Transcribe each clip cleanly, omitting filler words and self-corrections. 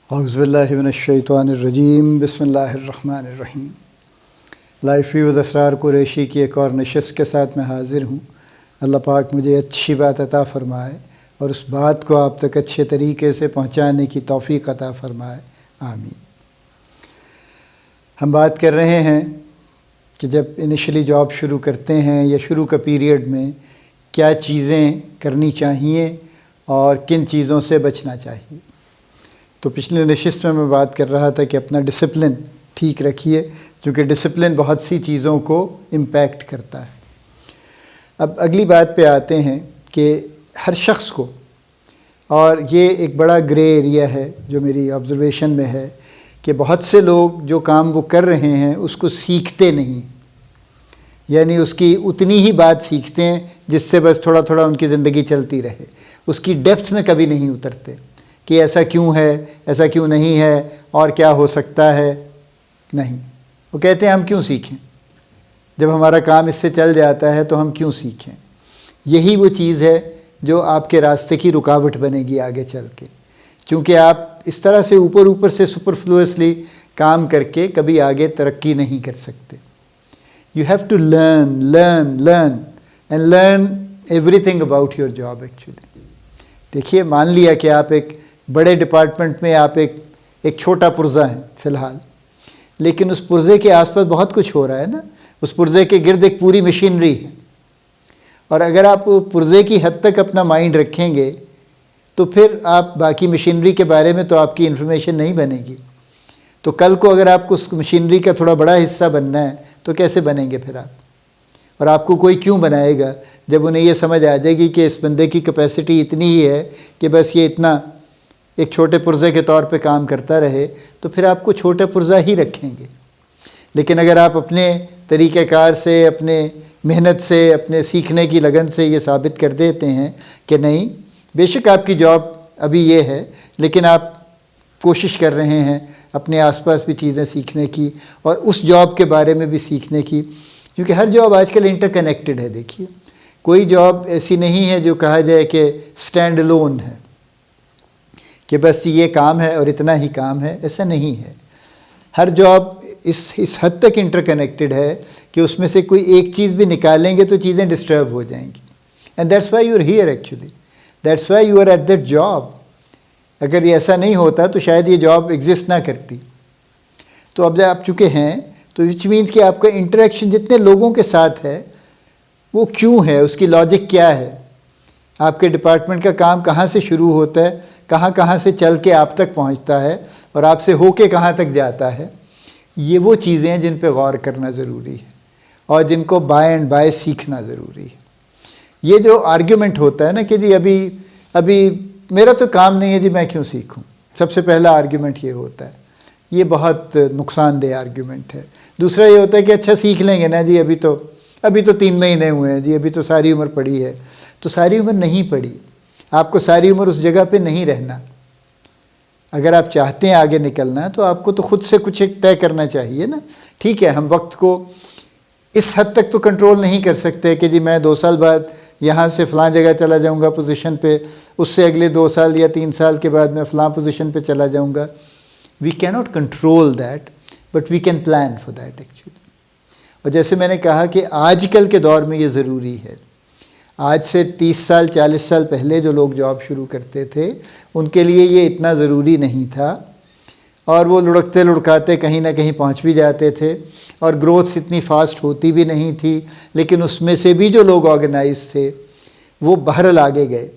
اعوذ باللہ من الشیطان الرجیم بسم اللہ الرحمن الرحیم۔ لائف ویوز اسرار قریشی کی ایک اور نشست کے ساتھ میں حاضر ہوں۔ اللہ پاک مجھے اچھی بات عطا فرمائے اور اس بات کو آپ تک اچھے طریقے سے پہنچانے کی توفیق عطا فرمائے، آمین۔ ہم بات کر رہے ہیں کہ جب انیشلی جاب شروع کرتے ہیں یا شروع کا پیریڈ میں کیا چیزیں کرنی چاہیے اور کن چیزوں سے بچنا چاہیے۔ تو پچھلے نشست میں بات کر رہا تھا کہ اپنا ڈسپلن ٹھیک رکھیے، کیونکہ ڈسپلن بہت سی چیزوں کو امپیکٹ کرتا ہے۔ اب اگلی بات پہ آتے ہیں کہ ہر شخص کو، اور یہ ایک بڑا گرے ایریا ہے جو میری آبزرویشن میں ہے، کہ بہت سے لوگ جو کام وہ کر رہے ہیں اس کو سیکھتے نہیں، یعنی اس کی اتنی ہی بات سیکھتے ہیں جس سے بس تھوڑا تھوڑا ان کی زندگی چلتی رہے، اس کی ڈیپتھ میں کبھی نہیں اترتے کہ ایسا کیوں ہے، ایسا کیوں نہیں ہے، اور کیا ہو سکتا ہے۔ نہیں، وہ کہتے ہیں ہم کیوں سیکھیں، جب ہمارا کام اس سے چل جاتا ہے تو ہم کیوں سیکھیں۔ یہی وہ چیز ہے جو آپ کے راستے کی رکاوٹ بنے گی آگے چل کے، کیونکہ آپ اس طرح سے اوپر سے سپرفلوسلی کام کر کے کبھی آگے ترقی نہیں کر سکتے۔ You have to learn and learn everything about your job actually. دیکھیے، مان لیا کہ آپ ایک بڑے ڈپارٹمنٹ میں آپ ایک چھوٹا پرزہ ہیں فی الحال، لیکن اس پرزے کے آس پاس بہت کچھ ہو رہا ہے نا، اس پرزے کے گرد ایک پوری مشینری ہے، اور اگر آپ پرزے کی حد تک اپنا مائنڈ رکھیں گے تو پھر آپ باقی مشینری کے بارے میں تو آپ کی انفارمیشن نہیں بنے گی۔ تو کل کو اگر آپ کو اس مشینری کا تھوڑا بڑا حصہ بننا ہے تو کیسے بنیں گے پھر آپ؟ اور آپ کو کوئی کیوں بنائے گا جب انہیں یہ سمجھ آ جائے گی کہ اس بندے کی کیپیسٹی اتنی ہی ہے کہ بس یہ اتنا ایک چھوٹے پرزے کے طور پہ کام کرتا رہے، تو پھر آپ کو چھوٹے پرزہ ہی رکھیں گے۔ لیکن اگر آپ اپنے طریقہ کار سے، اپنے محنت سے، اپنے سیکھنے کی لگن سے یہ ثابت کر دیتے ہیں کہ نہیں، بے شک آپ کی جاب ابھی یہ ہے، لیکن آپ کوشش کر رہے ہیں اپنے آس پاس بھی چیزیں سیکھنے کی اور اس جاب کے بارے میں بھی سیکھنے کی، کیونکہ ہر جاب آج کل انٹر کنیکٹڈ ہے۔ دیکھیے، کوئی جاب ایسی نہیں ہے جو کہا جائے کہ سٹینڈ الون ہے، کہ بس یہ کام ہے اور اتنا ہی کام ہے، ایسا نہیں ہے۔ ہر جاب اس حد تک انٹر کنیکٹڈ ہے کہ اس میں سے کوئی ایک چیز بھی نکالیں گے تو چیزیں ڈسٹرب ہو جائیں گی، and that's why you are here actually, that's why you are at that job. اگر یہ ایسا نہیں ہوتا تو شاید یہ جاب ایگزسٹ نہ کرتی۔ تو اب آپ چکے ہیں تو وچ مینس کہ آپ کا انٹریکشن جتنے لوگوں کے ساتھ ہے وہ کیوں ہے، اس کی لاجک کیا ہے، آپ کے ڈپارٹمنٹ کا کام کہاں سے شروع ہوتا ہے، کہاں سے چل کے آپ تک پہنچتا ہے، اور آپ سے ہو کے کہاں تک جاتا ہے۔ یہ وہ چیزیں ہیں جن پہ غور کرنا ضروری ہے اور جن کو بائے اینڈ بائے سیکھنا ضروری ہے۔ یہ جو آرگیومنٹ ہوتا ہے نا کہ جی ابھی میرا تو کام نہیں ہے، جی میں کیوں سیکھوں، سب سے پہلا آرگیومنٹ یہ ہوتا ہے۔ یہ بہت نقصان دہ آرگیومنٹ ہے۔ دوسرا یہ ہوتا ہے کہ اچھا سیکھ لیں گے نا جی، ابھی تو 3 مہینے ہوئے ہیں جی، ابھی تو ساری عمر پڑی ہے۔ تو ساری عمر نہیں پڑی، آپ کو ساری عمر اس جگہ پہ نہیں رہنا۔ اگر آپ چاہتے ہیں آگے نکلنا تو آپ کو تو خود سے کچھ ایک طے کرنا چاہیے نا۔ ٹھیک ہے، ہم وقت کو اس حد تک تو کنٹرول نہیں کر سکتے کہ جی میں 2 سال بعد یہاں سے فلاں جگہ چلا جاؤں گا پوزیشن پہ، اس سے اگلے 2 سال یا 3 سال کے بعد میں فلاں پوزیشن پہ چلا جاؤں گا۔ We can not control that, but we can plan for that actually. اور جیسے میں نے کہا کہ آج کل کے دور میں یہ ضروری ہے۔ آج سے 30 سال 40 سال پہلے جو لوگ جاب شروع کرتے تھے ان کے لیے یہ اتنا ضروری نہیں تھا، اور وہ لڑکتے لڑکاتے کہیں نہ کہیں پہنچ بھی جاتے تھے، اور گروتھ اتنی فاسٹ ہوتی بھی نہیں تھی، لیکن اس میں سے بھی جو لوگ آرگنائز تھے وہ بہرحال آگے گئے،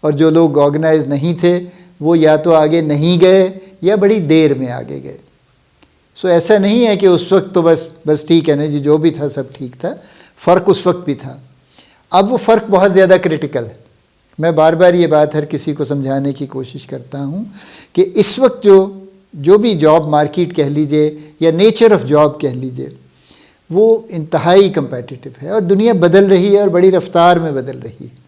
اور جو لوگ آرگنائز نہیں تھے وہ یا تو آگے نہیں گئے یا بڑی دیر میں آگے گئے۔ سو ایسا نہیں ہے کہ اس وقت تو بس ٹھیک ہے نا جی، جو بھی تھا سب ٹھیک تھا، فرق اس وقت بھی تھا۔ اب وہ فرق بہت زیادہ کرٹیکل ہے۔ میں بار بار یہ بات ہر کسی کو سمجھانے کی کوشش کرتا ہوں کہ اس وقت جو بھی جاب مارکیٹ کہہ لیجئے یا نیچر آف جاب کہہ لیجئے، وہ انتہائی کمپیٹیٹو ہے، اور دنیا بدل رہی ہے اور بڑی رفتار میں بدل رہی ہے۔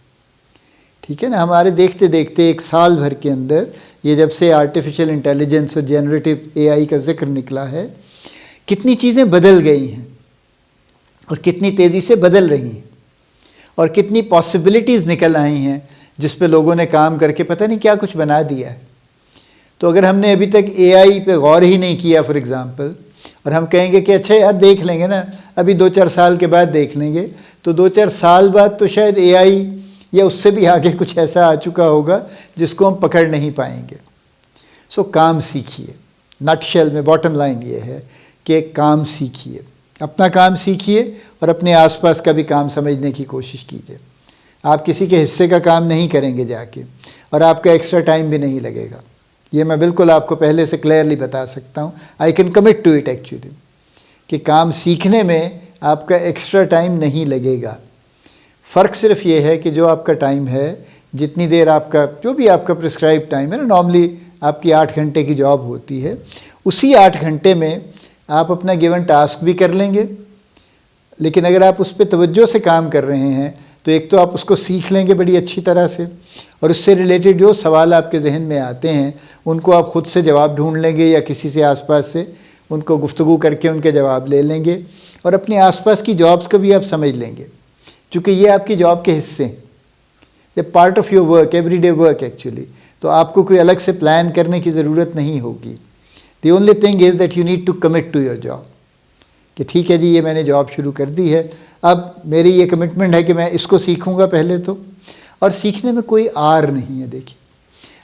ٹھیک ہے نا، ہمارے دیکھتے دیکھتے 1 سال بھر کے اندر یہ جب سے آرٹیفیشل انٹیلیجنس اور جنریٹو AI کا ذکر نکلا ہے، کتنی چیزیں بدل گئی ہیں اور کتنی تیزی سے بدل رہی ہیں، اور کتنی پاسبلٹیز نکل آئی ہیں جس پہ لوگوں نے کام کر کے پتہ نہیں کیا کچھ بنا دیا ہے۔ تو اگر ہم نے ابھی تک اے آئی پہ غور ہی نہیں کیا فار ایگزامپل، اور ہم کہیں گے کہ اچھا یار دیکھ لیں گے نا، ابھی 2-4 سال کے بعد دیکھ لیں گے، تو 2-4 سال بعد تو شاید اے آئی یا اس سے بھی آگے کچھ ایسا آ چکا ہوگا جس کو ہم پکڑ نہیں پائیں گے۔ سو کام سیکھیے، نٹ شیل میں باٹم لائن یہ ہے کہ کام سیکھیے، اپنا کام سیکھیے اور اپنے آس پاس کا بھی کام سمجھنے کی کوشش کیجیے۔ آپ کسی کے حصے کا کام نہیں کریں گے جا کے، اور آپ کا ایکسٹرا ٹائم بھی نہیں لگے گا، یہ میں بالکل آپ کو پہلے سے کلیئرلی بتا سکتا ہوں۔ I can commit to it actually, کہ کام سیکھنے میں آپ کا ایکسٹرا ٹائم نہیں لگے گا۔ فرق صرف یہ ہے کہ جو آپ کا ٹائم ہے، جتنی دیر آپ کا جو بھی آپ کا پرسکرائب ٹائم ہے نا، نارملی آپ کی 8 گھنٹے کی جاب ہوتی ہے، اسی 8 گھنٹے میں آپ اپنا گیون ٹاسک بھی کر لیں گے، لیکن اگر آپ اس پہ توجہ سے کام کر رہے ہیں تو ایک تو آپ اس کو سیکھ لیں گے بڑی اچھی طرح سے، اور اس سے ریلیٹڈ جو سوال آپ کے ذہن میں آتے ہیں ان کو آپ خود سے جواب ڈھونڈ لیں گے، یا کسی سے آس پاس سے ان کو گفتگو کر کے ان کے جواب لے لیں گے، اور اپنے آس پاس کی جابس کو بھی آپ سمجھ لیں گے، چونکہ یہ آپ کی جاب کے حصے ہیں، یہ part of your work, every day work actually. تو آپ کو کوئی الگ سے پلان کرنے کی ضرورت نہیں ہوگی۔ The only thing is that you need to commit to your job, کہ ٹھیک ہے جی یہ میں نے جاب شروع کر دی ہے، اب میری یہ کمٹمنٹ ہے کہ میں اس کو سیکھوں گا پہلے تو، اور سیکھنے میں کوئی آر نہیں ہے۔ دیکھیے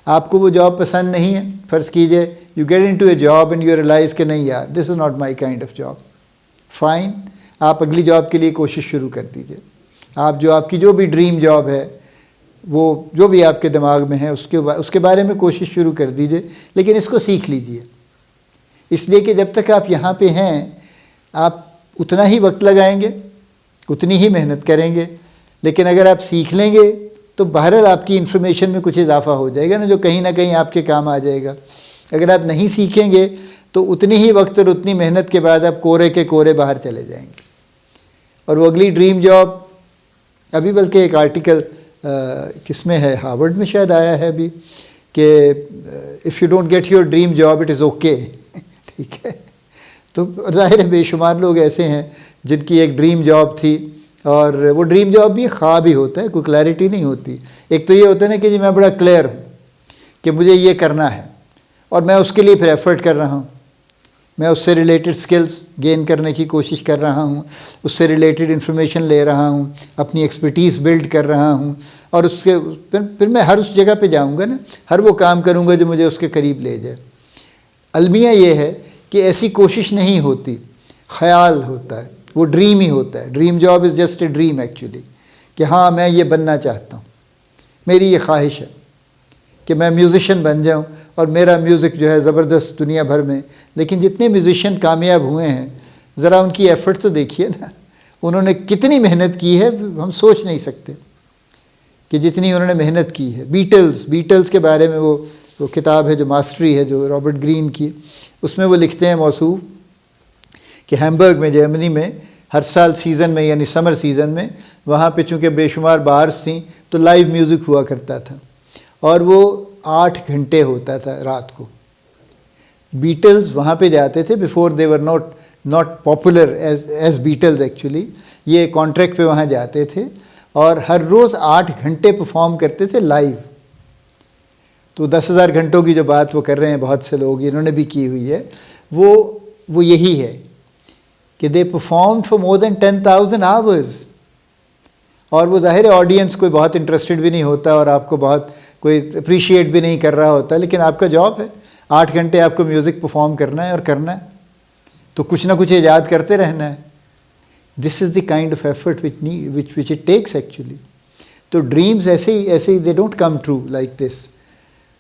آپ کو وہ جاب پسند نہیں ہے، فرض کیجئے you get into a job and you realise کہ نہیں یار this is not my kind of job, fine, آپ اگلی جاب کے لیے کوشش شروع کر دیجئے۔ آپ کی جو بھی ڈریم جاب ہے، وہ جو بھی آپ کے دماغ میں ہے اس کے بارے میں کوشش شروع کر دیجئے، لیکن اس کو سیکھ لیجئے، اس لیے کہ جب تک آپ یہاں پہ ہیں آپ اتنا ہی وقت لگائیں گے، اتنی ہی محنت کریں گے، لیکن اگر آپ سیکھ لیں گے تو بہرحال آپ کی انفارمیشن میں کچھ اضافہ ہو جائے گا نا، جو کہیں نہ کہیں آپ کے کام آ جائے گا۔ اگر آپ نہیں سیکھیں گے تو اتنی ہی وقت اور اتنی محنت کے بعد آپ کورے کے کورے باہر چلے جائیں گے، اور وہ اگلی ڈریم جاب، ابھی بلکہ ایک آرٹیکل کس میں ہے، ہارورڈ میں شاید آیا ہے ابھی، کہ if you don't get your dream job it is okay, ٹھیک ہے۔ تو ظاہر ہے بے شمار لوگ ایسے ہیں جن کی ایک ڈریم جاب تھی، اور وہ ڈریم جاب بھی خواب ہی ہوتا ہے، کوئی کلیئرٹی نہیں ہوتی۔ ایک تو یہ ہوتا ہے نا کہ جی میں بڑا کلیئر ہوں کہ مجھے یہ کرنا ہے، اور میں اس کے لیے پھر ایفرٹ کر رہا ہوں، میں اس سے ریلیٹڈ سکلز گین کرنے کی کوشش کر رہا ہوں، اس سے ریلیٹڈ انفارمیشن لے رہا ہوں، اپنی ایکسپرٹیز بلڈ کر رہا ہوں، اور اس کے پھر میں ہر اس جگہ پہ جاؤں گا نا، ہر وہ کام کروں گا جو مجھے اس کے قریب لے جائے۔ المیہ یہ ہے کہ ایسی کوشش نہیں ہوتی، خیال ہوتا ہے، وہ ڈریم ہی ہوتا ہے۔ Dream job is just a dream actually, کہ ہاں میں یہ بننا چاہتا ہوں، میری یہ خواہش ہے کہ میں میوزیشین بن جاؤں، اور میرا میوزک جو ہے زبردست دنیا بھر میں۔ لیکن جتنے میوزیشین کامیاب ہوئے ہیں ذرا ان کی ایفرٹ تو دیکھیے نا، انہوں نے کتنی محنت کی ہے، ہم سوچ نہیں سکتے کہ جتنی انہوں نے محنت کی ہے۔ بیٹلز کے بارے میں وہ کتاب ہے جو ماسٹری ہے، جو رابرٹ گرین کی، اس میں وہ لکھتے ہیں موصوف کہ ہیمبرگ میں، جرمنی میں، ہر سال سیزن میں یعنی سمر سیزن میں وہاں پہ چونکہ بے شمار بارز تھیں تو لائیو میوزک ہوا کرتا تھا، اور وہ 8 گھنٹے ہوتا تھا رات کو۔ بیٹلز وہاں پہ جاتے تھے، before they were not popular as Beatles actually, یہ کانٹریکٹ پہ وہاں جاتے تھے، اور ہر روز 8 گھنٹے پرفارم کرتے تھے لائیو۔ تو 10,000 گھنٹوں کی جو بات وہ کر رہے ہیں بہت سے لوگ، انہوں نے بھی کی ہوئی ہے، وہ یہی ہے کہ they performed for more than 10,000 hours, اور وہ ظاہر آڈینس کوئی بہت انٹرسٹڈ بھی نہیں ہوتا، اور آپ کو بہت کوئی اپریشیٹ بھی نہیں کر رہا ہوتا، لیکن آپ کا جاب ہے 8 گھنٹے آپ کو میوزک پرفارم کرنا ہے، اور کرنا ہے تو کچھ نہ کچھ ایجاد کرتے رہنا ہے۔ This is the kind of effort which it takes actually. تو ڈریمز ایسے ہی they don't come true like this,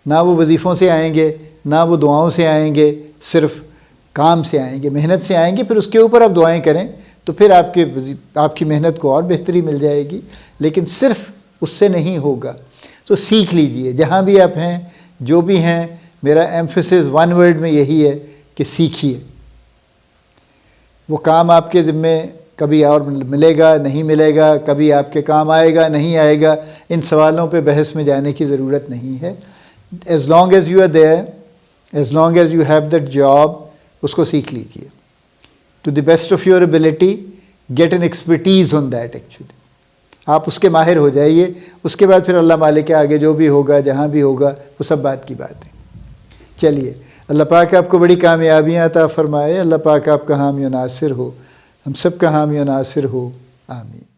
نہ وہ وظیفوں سے آئیں گے، نہ وہ دعاؤں سے آئیں گے، صرف کام سے آئیں گے، محنت سے آئیں گے۔ پھر اس کے اوپر آپ دعائیں کریں تو پھر آپ کی محنت کو اور بہتری مل جائے گی، لیکن صرف اس سے نہیں ہوگا۔ تو سیکھ لیجئے، جہاں بھی آپ ہیں، جو بھی ہیں، میرا ایمفیسس ون ورڈ میں یہی ہے کہ سیکھیے۔ وہ کام آپ کے ذمے کبھی اور ملے گا، نہیں ملے گا، کبھی آپ کے کام آئے گا، نہیں آئے گا، ان سوالوں پہ بحث میں جانے کی ضرورت نہیں ہے۔ As long as you are there, as long as you have that job, اس کو سیکھ لیجیے to the best of your ability, get an expertise on that actually, آپ اس کے ماہر ہو جائیے۔ اس کے بعد پھر اللہ مالک کے آگے جو بھی ہوگا، جہاں بھی ہوگا، وہ سب بات کی بات ہے۔ چلیے، اللہ پاک آپ کو بڑی کامیابیاں عطا فرمائے، اللہ پاک آپ کا حامی و ناصر ہو، ہم سب کا حامی و ناصر ہو، آمین۔